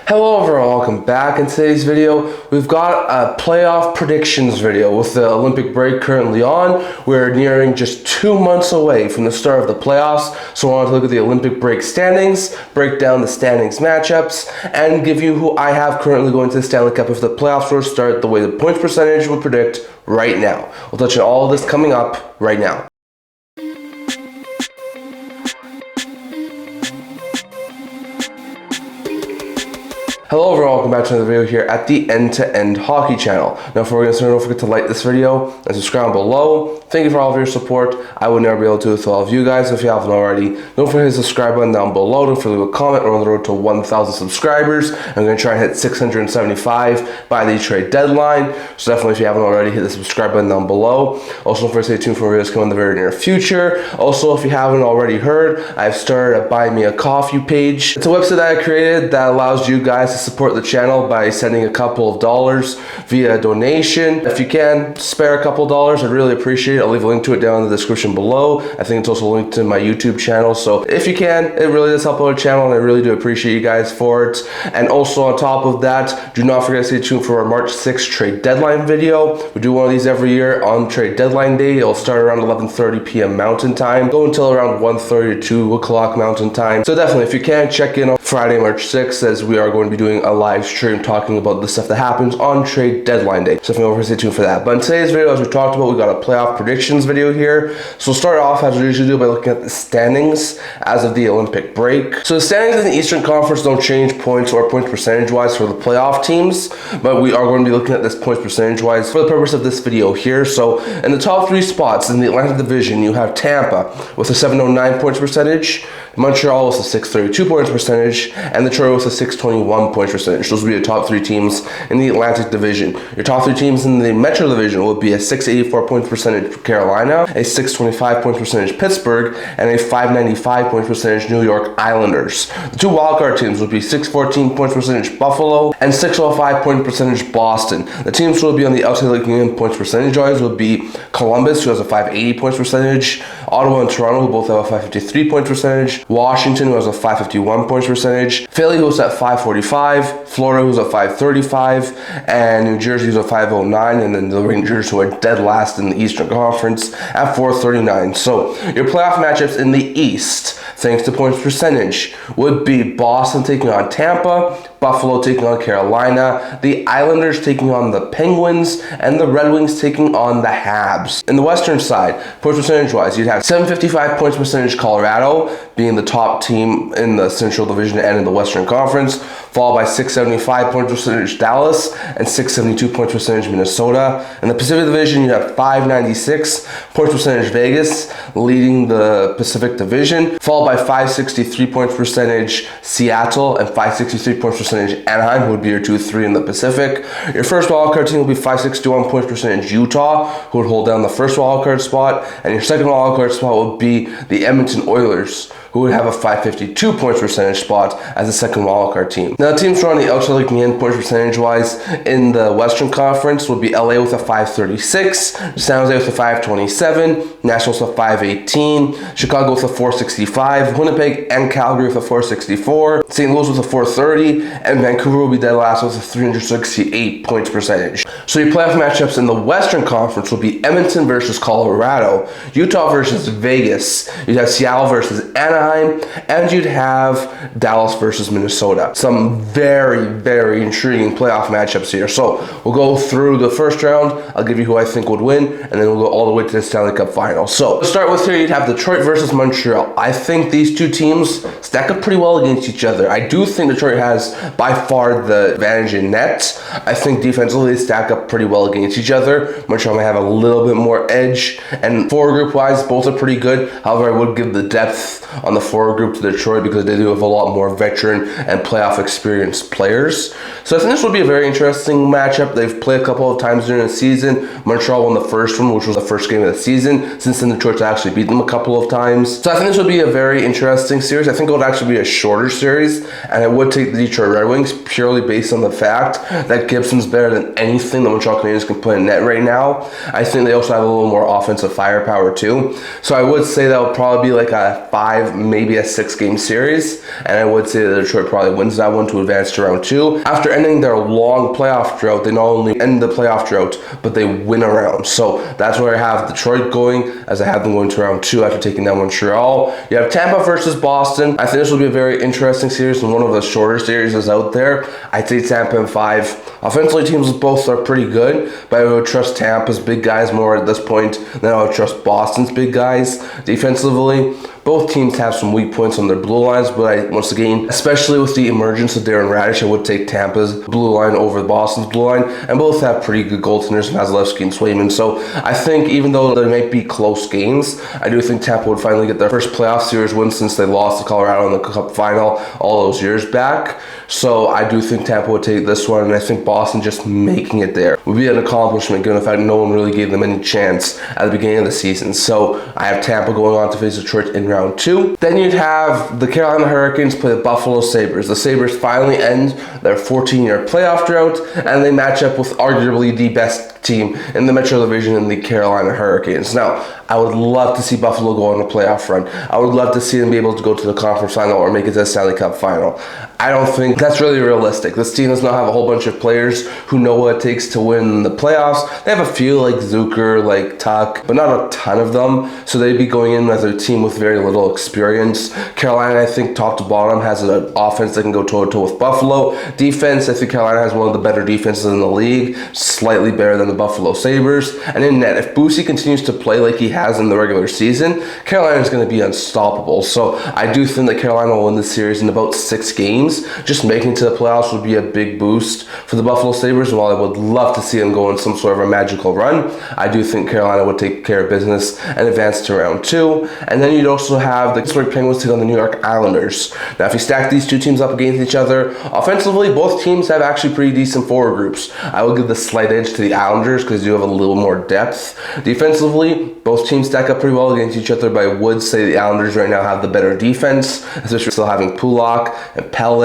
Hello everyone, welcome back. In today's video, we've got a playoff predictions video. With the Olympic break currently on, we're nearing just 2 months away from the start of the playoffs. So I wanted to look at the Olympic break standings, break down the standings matchups, and give you who I have currently going to the Stanley Cup if the playoffs were to start the way the points percentage would predict right now. We'll touch on all of this coming up right now. Hello everyone, welcome back to another video here at the End-to-End Hockey channel. Now before we get started, don't forget to like this video and subscribe below. Thank you for all of your support. I would never be able to do it with all of you guys if you haven't already. Don't forget to hit the subscribe button down below. Don't forget to leave a comment. We're on the road to 1,000 subscribers. I'm going to try and hit 675 by the trade deadline. So definitely if you haven't already, hit the subscribe button down below. Also don't forget to stay tuned for videos coming in the very near future. Also, if you haven't already heard, I've started a Buy Me a Coffee page. It's a website that I created that allows you guys to support the channel by sending a couple of dollars via donation. If you can spare a couple of dollars, I'd really appreciate it. I'll leave a link to it down in the description below. I think it's also linked to my YouTube channel. So if you can, it really does help out the channel, and I really do appreciate you guys for it. And also on top of that, do not forget to stay tuned for our March 6th trade deadline video. We do one of these every year on trade deadline day. It'll start around 11:30 p.m. Mountain Time, go until around 1:30 to 2 o'clock Mountain Time. So definitely, if you can, check in on Friday, March 6th, as we are going to be doing a live stream talking about the stuff that happens on trade deadline day. So definitely stay tuned for that. But in today's video, as we talked about, we got a playoff predictions video here. So we'll start off as we usually do by looking at the standings as of the Olympic break. So the standings in the Eastern Conference don't change points or points percentage wise for the playoff teams, but we are going to be looking at this points percentage wise for the purpose of this video here. So in the top 3 spots in the Atlantic Division, you have Tampa with a 709 points percentage, Montreal with a 632 points percentage, and Detroit with a 621 points percentage. Those will be the top 3 teams in the Atlantic Division. Your top 3 teams in the Metro Division will be a 684 points percentage Carolina, a 625 points percentage Pittsburgh, and a 595 points percentage New York Islanders. The 2 wildcard teams will be 614 points percentage Buffalo and 605 points percentage Boston. The teams who will be on the outside looking in points percentage wise will be Columbus, who has a 580 points percentage, Ottawa and Toronto, who both have a 553 points percentage, Washington, who has a 551 points percentage, Philly, who's at 545, Florida, who's at 535, and New Jersey, who's at 509, and then the Rangers, who are dead last in the Eastern Conference at 439. So your playoff matchups in the East, thanks to points percentage, would be Boston taking on Tampa, Buffalo taking on Carolina, the Islanders taking on the Penguins, and the Red Wings taking on the Habs. In the Western side, points percentage wise, you'd have 755 points percentage Colorado being the top team in the Central Division and in the Western Conference, followed by 675 points percentage Dallas and 672 points percentage Minnesota. In the Pacific Division, you have 596 points percentage Vegas leading the Pacific Division, followed by 563 points percentage Seattle and 563 points percentage Anaheim, who would be your 2-3 in the Pacific. Your first wildcard team will be 561 points percentage Utah, who would hold down the first wildcard spot, and your second wildcard spot would be the Edmonton Oilers, who would have a 552 points percentage spot as the second wildcard team. Now, the teams who are on the outside looking in points percentage wise in the Western Conference would be LA with a 536, San Jose with a 527, Nashville with a 518, Chicago with a 465, Winnipeg and Calgary with a 464, St. Louis with a 430, and Vancouver will be dead last with a 368 points percentage. So your playoff matchups in the Western Conference will be Edmonton versus Colorado, Utah versus Vegas, you'd have Seattle versus Anaheim, and you'd have Dallas versus Minnesota. Some very, very intriguing playoff matchups here. So we'll go through the first round. I'll give you who I think would win, and then we'll go all the way to the Stanley Cup final. So to start with here, you'd have Detroit versus Montreal. I think these 2 teams stack up pretty well against each other. I do think Detroit has by far the advantage in net. I think defensively they stack up pretty well against each other. Montreal may have a little bit more edge, and forward group wise, both are pretty good. However, I would give the depth on the forward group to Detroit because they do have a lot more veteran and playoff experienced players. So I think this would be a very interesting matchup. They've played a couple of times during the season. Montreal won the first one, which was the first game of the season. Since then, Detroit's actually beat them a couple of times. So I think this would be a very interesting series. I think it would actually be a shorter series, and I would take the Detroit Red Wings purely based on the fact that Gibson's better than anything the Montreal Canadiens can put in net right now. I think they also have a little more offensive firepower too. So I would say that would probably be like a 5, maybe a 6 game series, and I would say that Detroit probably wins that one to to advance to round 2. After ending their long playoff drought, they not only end the playoff drought, but they win a round. So that's where I have Detroit going, as I have them going to round 2 after taking down Montreal. You have Tampa versus Boston. I think this will be a very interesting series and one of the shorter series out there. I'd say Tampa in 5. Offensively, teams both are pretty good, but I would trust Tampa's big guys more at this point than I would trust Boston's big guys. Defensively, both teams have some weak points on their blue lines, but once again, especially with the emergence of Darren Raddysh, I would take Tampa's blue line over Boston's blue line, and both have pretty good goaltenders, Vasilevsky and Swayman. So I think even though there might be close games, I do think Tampa would finally get their first playoff series win since they lost to Colorado in the Cup final all those years back. So I do think Tampa would take this one, and I think Boston just making it there would be an accomplishment given the fact no one really gave them any chance at the beginning of the season. So I have Tampa going on to face Detroit in round 2. Then you'd have the Carolina Hurricanes play the Buffalo Sabres. The Sabres finally end their 14-year playoff drought, and they match up with arguably the best team in the Metro Division in the Carolina Hurricanes. Now, I would love to see Buffalo go on a playoff run. I would love to see them be able to go to the conference final or make it to the Stanley Cup final. I don't think that's really realistic. This team does not have a whole bunch of players who know what it takes to win the playoffs. They have a few like Zucker, like Tuck, but not a ton of them. So they'd be going in as a team with very little experience. Carolina, I think, top to bottom, has an offense that can go toe-to-toe with Buffalo. Defense, I think Carolina has one of the better defenses in the league, slightly better than the Buffalo Sabres. And in net, if Boosie continues to play like he has in the regular season, Carolina is going to be unstoppable. So I do think that Carolina will win this series in about 6 games. Just making it to the playoffs would be a big boost for the Buffalo Sabres, and while I would love to see them go on some sort of a magical run, I do think Carolina would take care of business and advance to round 2. And then you'd also have the Pittsburgh Penguins take on the New York Islanders. Now, if you stack these two teams up against each other, offensively, both teams have actually pretty decent forward groups. I would give the slight edge to the Islanders because they do have a little more depth. Defensively, both teams stack up pretty well against each other, but I would say the Islanders right now have the better defense, especially still having Pulak and Pellick,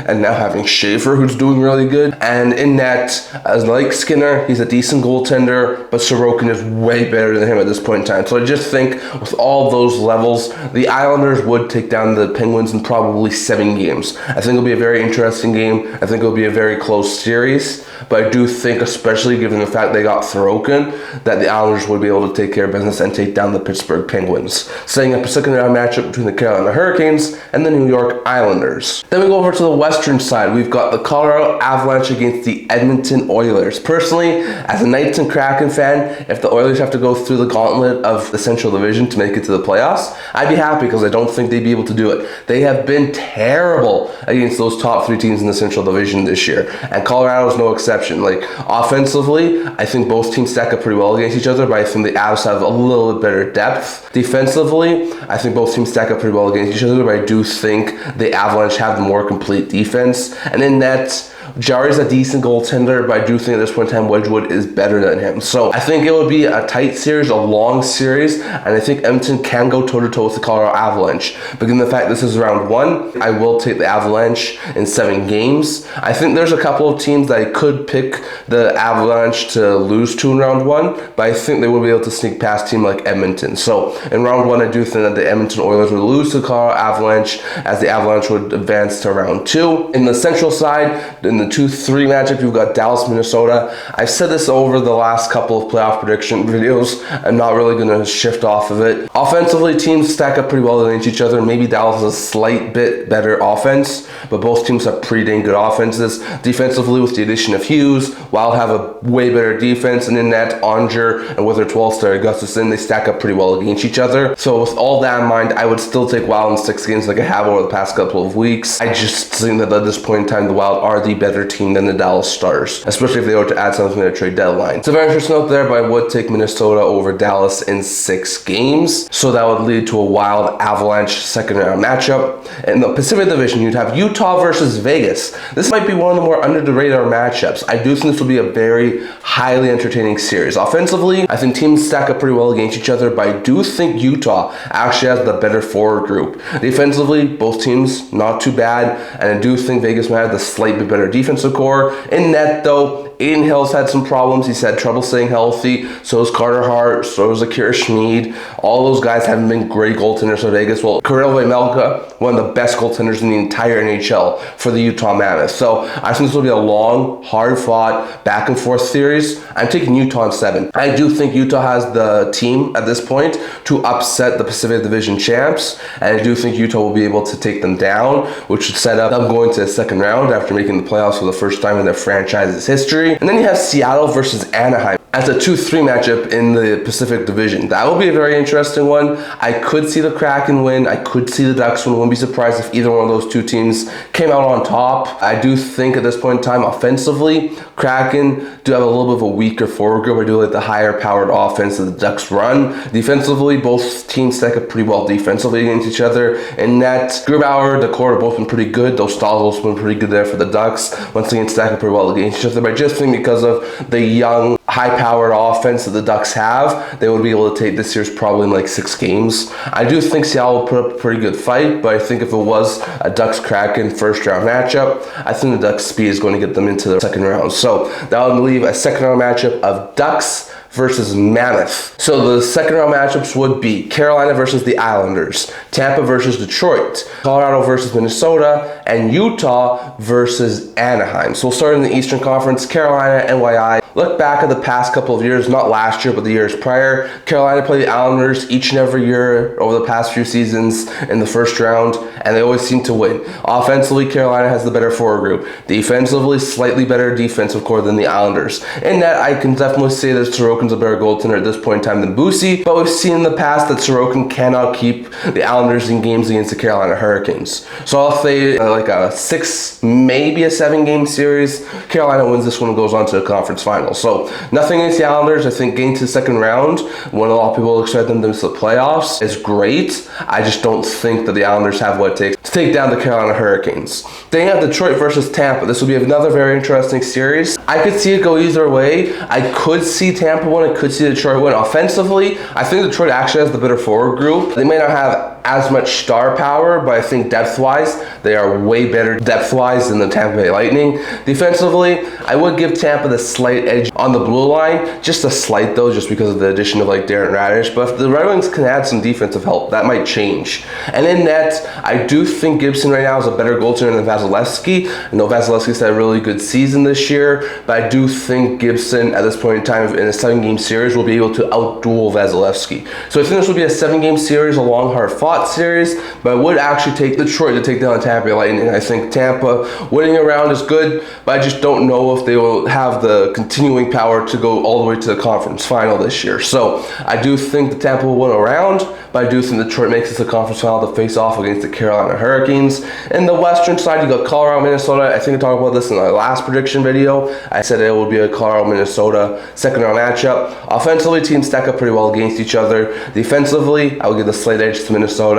and now having Schaefer, who's doing really good. And in net, as like Skinner, he's a decent goaltender, but Sorokin is way better than him at this point in time. So I just think with all those levels, the Islanders would take down the Penguins in probably 7 games. I think it'll be a very interesting game. I think it'll be a very close series, but I do think, especially given the fact they got Sorokin, that the Islanders would be able to take care of business and take down the Pittsburgh Penguins, setting up a second round matchup between the Carolina Hurricanes and the New York Islanders. Then we go over to the western side. We've got the Colorado Avalanche against the Edmonton Oilers. Personally, as a Knights and Kraken fan, if the Oilers have to go through the gauntlet of the Central Division to make it to the playoffs, I'd be happy because I don't think they'd be able to do it. They have been terrible against those top 3 teams in the Central Division this year, and Colorado is no exception. Like, offensively, I think both teams stack up pretty well against each other, but I think the Avs have a little bit better depth. Defensively, I think both teams stack up pretty well against each other, but I do think the Avalanche have the more complete defense. And in net, Jarry's a decent goaltender, but I do think at this point in time Wedgwood is better than him. So I think it would be a tight series, a long series, and I think Edmonton can go toe-to-toe with the Colorado Avalanche. But given the fact this is round 1, I will take the Avalanche in 7 games. I think there's a couple of teams that I could pick the Avalanche to lose to in round 1, but I think they will be able to sneak past a team like Edmonton. So in round 1, I do think that the Edmonton Oilers would lose to the Colorado Avalanche, as the Avalanche would advance to round 2. In the central side, in the 2-3 matchup, you've got Dallas, Minnesota. I've said this over the last couple of playoff prediction videos. I'm not really going to shift off of it. Offensively, teams stack up pretty well against each other. Maybe Dallas has a slight bit better offense, but both teams have pretty dang good offenses. Defensively, with the addition of Hughes, Wild have a way better defense, and in that, Onger and with their 12-star Gustafsson, they stack up pretty well against each other. So with all that in mind, I would still take Wild in 6 games like I have over the past couple of weeks. I just think that at this point in time, the Wild are the better team than the Dallas Stars, especially if they were to add something to their trade deadline. So very interesting note there, but I would take Minnesota over Dallas in 6 games. So that would lead to a Wild Avalanche second round matchup. In the Pacific Division, you'd have Utah versus Vegas. This might be one of the more under the radar matchups. I do think this will be a very highly entertaining series. Offensively, I think teams stack up pretty well against each other, but I do think Utah actually has the better forward group. Defensively, both teams not too bad, and I do think Vegas might have the slightly better better defensive core. In net, though, Aiden Hill's had some problems. He's had trouble staying healthy. So is Carter Hart. So is Akira Schmid. All those guys haven't been great goaltenders for Vegas. Well, Kirill Vejmelka, one of the best goaltenders in the entire NHL for the Utah Mammoth. So I think this will be a long, hard-fought, back-and-forth series. I'm taking Utah in 7. I do think Utah has the team at this point to upset the Pacific Division champs, and I do think Utah will be able to take them down, which should set up them going to the second round after making the playoffs for the first time in their franchise's history. And then you have Seattle versus Anaheim as a 2-3 matchup in the Pacific Division. That will be a very interesting one. I could see the Kraken win. I could see the Ducks win. Wouldn't be surprised if either one of those two teams came out on top. I do think at this point in time, offensively, Kraken do have a little bit of a weaker forward group. I do like the higher powered offense that the Ducks run. Defensively, both teams stack up pretty well defensively against each other. In net, Grubauer, Decor have both been pretty good. Those styles have been pretty good there for the Ducks. Once again, stack up pretty well against each other. But I just think because of the young, high-powered offense that the Ducks have, they would be able to take this series probably in like 6 games. I do think Seattle will put up a pretty good fight, but I think if it was a Ducks-Kraken first-round matchup, I think the Ducks' speed is going to get them into the second round. So that would leave a second-round matchup of Ducks versus Mammoth. So the second round matchups would be Carolina versus the Islanders, Tampa versus Detroit, Colorado versus Minnesota, and Utah versus Anaheim. So we'll start in the Eastern Conference. Carolina, NYI. Look back at the past couple of years, not last year, but the years prior. Carolina played the Islanders each and every year over the past few seasons in the first round, and they always seem to win. Offensively, Carolina has the better forward group. Defensively, slightly better defensive core than the Islanders. In that, I can definitely say that Sorokin's a better goaltender at this point in time than Bussi, but we've seen in the past that Sorokin cannot keep the Islanders in games against the Carolina Hurricanes. So I'll say like a 6, maybe a 7-game series. Carolina wins this one and goes on to the conference final. So nothing against the Islanders. I think getting to the second round, when a lot of people expect them to miss the playoffs, is great. I just don't think that the Islanders have what it takes to take down the Carolina Hurricanes. Then you have Detroit versus Tampa. This will be another very interesting series. I could see it go either way. I could see Tampa win. I could see Detroit win. Offensively, I think Detroit actually has the better forward group. They may not have as much star power, but I think depth-wise, they are way better depth-wise than the Tampa Bay Lightning. Defensively, I would give Tampa the slight edge on the blue line, just a slight though, just because of the addition of like Darren Radish. But if the Red Wings can add some defensive help, that might change. And in net, I do think Gibson right now is a better goaltender than Vasilevsky. I know Vasilevsky's had a really good season this year, but I do think Gibson at this point in time in a 7-game series will be able to outduel Vasilevsky. So I think this will be a 7-game series, a long, hard-fought series, but I would actually take Detroit to take down the Tampa Bay Lightning. I think Tampa winning a round is good, but I just don't know if they will have the continuing power to go all the way to the conference final this year. So I do think the Tampa will win a round, but I do think Detroit makes it to the conference final to face off against the Carolina Hurricanes. In the western side, you got Colorado, Minnesota. I think I talked about this in the last prediction video. I said it would be a Colorado, Minnesota second round matchup. Offensively, teams stack up pretty well against each other. Defensively, I would give the slight edge to Minnesota.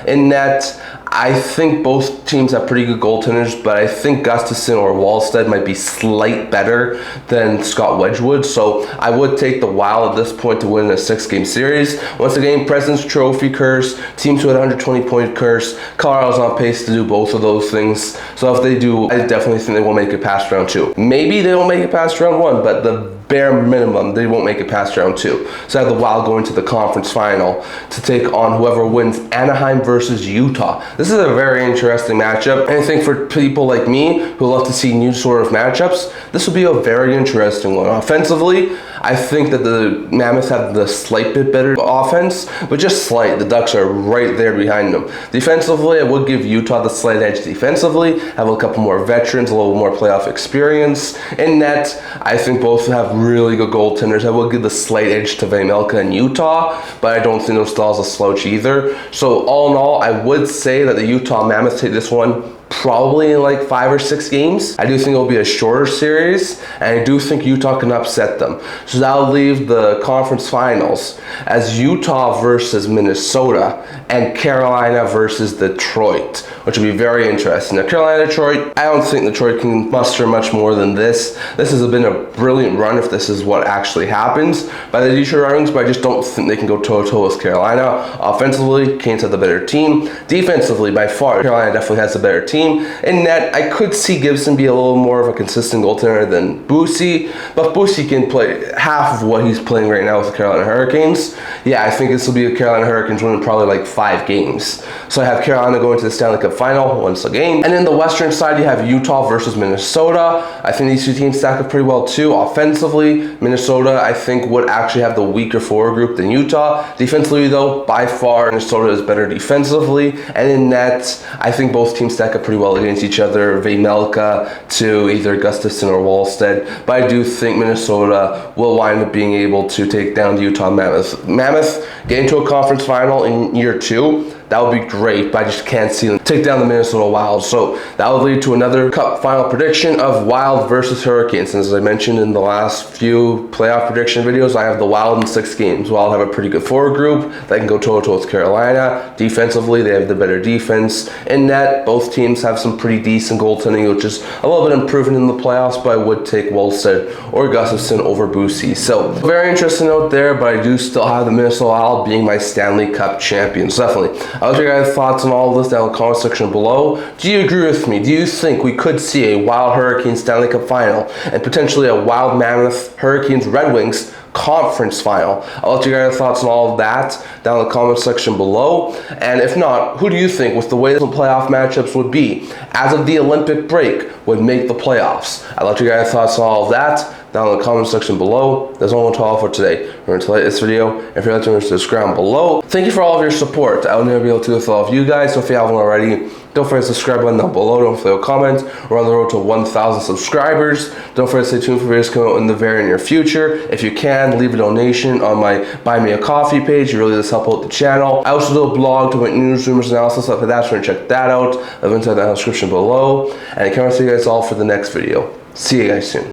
In net, I think both teams have pretty good goaltenders, but I think Gustafsson or Wallstead might be slight better than Scott Wedgwood. So I would take the Wild at this point to win a 6-game series. Once again, President's Trophy curse, teams with a 120-point curse. Colorado's on pace to do both of those things. So if they do, I definitely think they will make it past round 2. Maybe they won't make it past round 1, but the bare minimum, they won't make it past round 2. So I have the Wild going to the conference final to take on whoever wins Anaheim versus Utah. This is a very interesting matchup. And I think for people like me who love to see new sort of matchups, this will be a very interesting one. Offensively, I think that the Mammoths have the slight bit better offense, but just slight. The Ducks are right there behind them. Defensively, I would give Utah the slight edge defensively, have a couple more veterans, a little more playoff experience. In net, I think both have really good goaltenders. I would give the slight edge to Vejmelka and Utah, but I don't think those styles will slouch either. So all in all, I would say that the Utah Mammoths take this one probably in like 5 or 6 games. I do think it will be a shorter series, and I do think Utah can upset them. So that'll leave the conference finals as Utah versus Minnesota and Carolina versus Detroit, which will be very interesting. Now, Carolina, Detroit, I don't think Detroit can muster much more than this. This has been a brilliant run if this is what actually happens by the Detroit Red Wings, but I just don't think they can go toe-to-toe with Carolina. Offensively, Canes have the better team. Defensively, by far, Carolina definitely has the better team. team. In net, I could see Gibson be a little more of a consistent goaltender than Bussi, but Bussi can play half of what he's playing right now with the Carolina Hurricanes. Yeah, I think this will be a Carolina Hurricanes winning probably like 5 games. So I have Carolina going to the Stanley Cup final once again. And in the Western side, you have Utah versus Minnesota. I think these two teams stack up pretty well too. Offensively, Minnesota, I think, would actually have the weaker forward group than Utah. Defensively, though, by far, Minnesota is better defensively. And in net, I think both teams stack up pretty well against each other. Vejmelka to either Gustafsson or Wallstead. But I do think Minnesota will wind up being able to take down the Utah Mammoth. Mammoth getting to a conference final in year 2. That would be great, but I just can't see them take down the Minnesota Wild. So that would lead to another Cup final prediction of Wild versus Hurricanes. And as I mentioned in the last few playoff prediction videos, I have the Wild in 6 games. Wild have a pretty good forward group that can go toe-to-toe with Carolina. Defensively, they have the better defense. In net, both teams have some pretty decent goaltending, which is a little bit improvement in the playoffs, but I would take Wallstead or Gustafsson over Bussi. So very interesting note there, but I do still have the Minnesota Wild being my Stanley Cup champions. Definitely. I'll let your guys' thoughts on all of this down in the comment section below. Do you agree with me? Do you think we could see a Wild Hurricanes Stanley Cup final and potentially a Wild Mammoth Hurricanes Red Wings conference final? I'll let you guys' thoughts on all of that down in the comment section below. And if not, who do you think, with the way the playoff matchups would be as of the Olympic break, would make the playoffs? I'll let you guys' thoughts on all of that down in the comment section below. That's all I'm going to talk for today. Remember to like this video. If you're not to subscribe below. Thank you for all of your support. I will never be able to do this with all of you guys, so if you haven't already, don't forget to subscribe button down below. Don't forget to comment. We're on the road to 1,000 subscribers. Don't forget to stay tuned for videos coming out in the very near future. If you can, leave a donation on my Buy Me a Coffee page. It really does help out the channel. I also do a blog to my news, rumors, analysis, stuff like that. So check that out. I'll link to that in the description below. And I can't wait to see you guys all for the next video. See you guys soon.